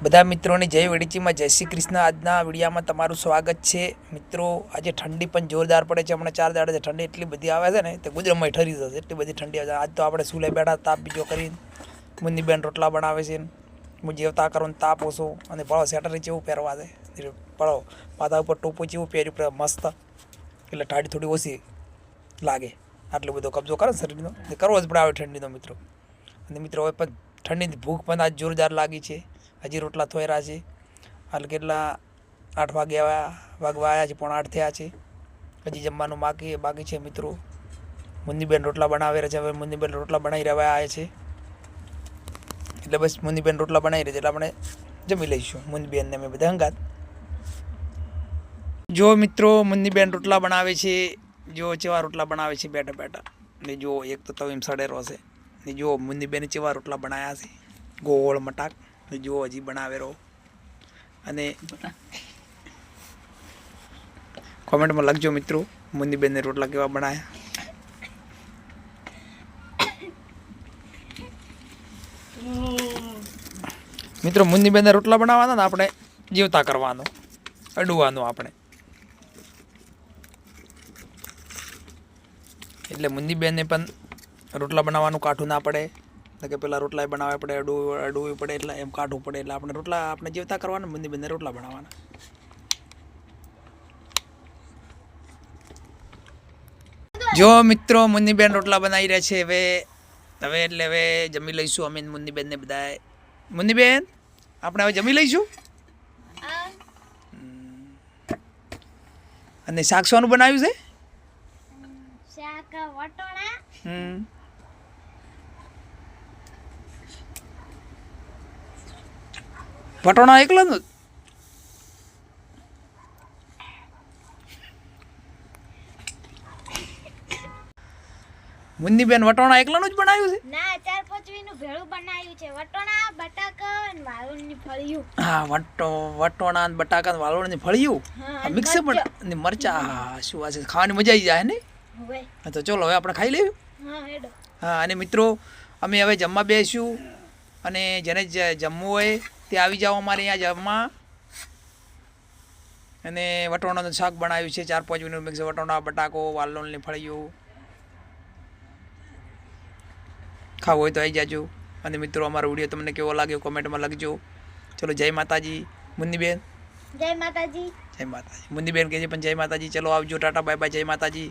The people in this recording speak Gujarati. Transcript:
બધા મિત્રોને જય વડીચીમાં જય શ્રી કૃષ્ણ। આજના વિડીયામાં તમારું સ્વાગત છે। મિત્રો આજે ઠંડી પણ જોરદાર પડે છે। હમણાં 4 દાડા ઠંડી એટલી બધી આવે છે ને તે ગુજરામાં ઠરી જશે એટલી બધી ઠંડી આવે છે। આજ તો આપણે સુલે બેઠા તાપ બીજો કરીને મુન્ની બેન રોટલા બનાવે છે। હું જેવતા કરું તાપ ઓછો અને પળો સેટર જેવું પહેરવા છે પળો માથા ઉપર ટોપું જેવું પહેર્યું પડે મસ્ત એટલે ઠાડી થોડી ઓછી લાગે। આટલો બધો કબજો કરે શરીરનો કરવો જ પડે આવે ઠંડીનો મિત્રો। અને મિત્રો હવે પણ ઠંડીની ભૂખ પણ આજ જોરદાર લાગી છે। હજી રોટલા થોયરા છે। હાલ કેટલા 8 વાગવા આવ્યા છે, 7:45 થયા છે। હજી જમવાનું બાકી છે મિત્રો। મુન્નીબેન રોટલા બનાવે છે। હવે મુન્નીબેન રોટલા બનાવી રહ્યા આવ્યા છે એટલે બસ મુન્નીબેન રોટલા બનાવી રહી છે એટલે આપણે જમી લઈશું મુન્નીબેન ને અમે બધા હંગાત। જો મિત્રો મુન્નીબેન રોટલા બનાવે છે, જો ચેવા રોટલા બનાવે છે બેઠા બેઠા ને જો એક તો તવીમ સડેરો છે ને જો મુન્નીબેન ચેવા રોટલા બનાવ્યા છે ગોળ મટાક જો હજી બનાવે રહો અને કોમેન્ટમાં લખજો મિત્રો મુન્નીબેન ને રોટલા કેવા બનાયા। મિત્રો મુન્નીબેન ને રોટલા બનાવવાના ને આપણે જીવતા કરવાનો અડવાનું આપણે એટલે મુન્નીબેન ને પણ રોટલા બનાવવાનું કાઠું ના પડે કે પેલા રોટલા બનાવવા પડે અડવું પડે એટલે એમ કાઢવું પડે એટલે આપણે રોટલા આપણે જેવતા કરવાના મુન્નીબેનને રોટલા બનાવવાના। જો મિત્રો મુન્નીબેન રોટલા બનાવી રહ્યા છે હવે જમી લઈશું અમે મુન્નીબેન ને બધા। મુન્નીબેન આપણે હવે જમી લઈશું અને શાક શાનું બનાવ્યું છે? શાક વટોણા। વટોણા એકલાનું મુન્નીબેન વટોણા એકલાનું જ બનાવ્યું છે? ના 4-5 નું ભેળું બનાવ્યું છે। વટોણા બટાકા અને વાલોળની ફળિયું। હા વટોણા અને બટાકા અને વાલોળની ફળિયું મિક્સ પણ મરચા શું આ છે ખાવાની મજા આવી જાય ને। હા તો ચલો હવે આપણે ખાઈ લેવું। હા અને મિત્રો અમે હવે જમવા બેસ્યું અને જેને જમવું હોય તે આવી જાઓ અમારે અહીંયા જમવા। અને વટોણાનું શાક બનાવ્યું છે 4-5 મિનિટ મિક્સ વટોણા બટાકો વાલોળની ફળિયું ખાવું હોય તો આવી જાજો। અને મિત્રો અમારો વિડીયો તમને કેવો લાગ્યો કોમેન્ટમાં લખજો। ચલો જય માતાજી। મુન્નીબેન જય માતાજી। જય માતાજી। મુન્નીબેન કહે છે પણ જય માતાજી। ચલો આવજો ટાટા બાય બાય જય માતાજી।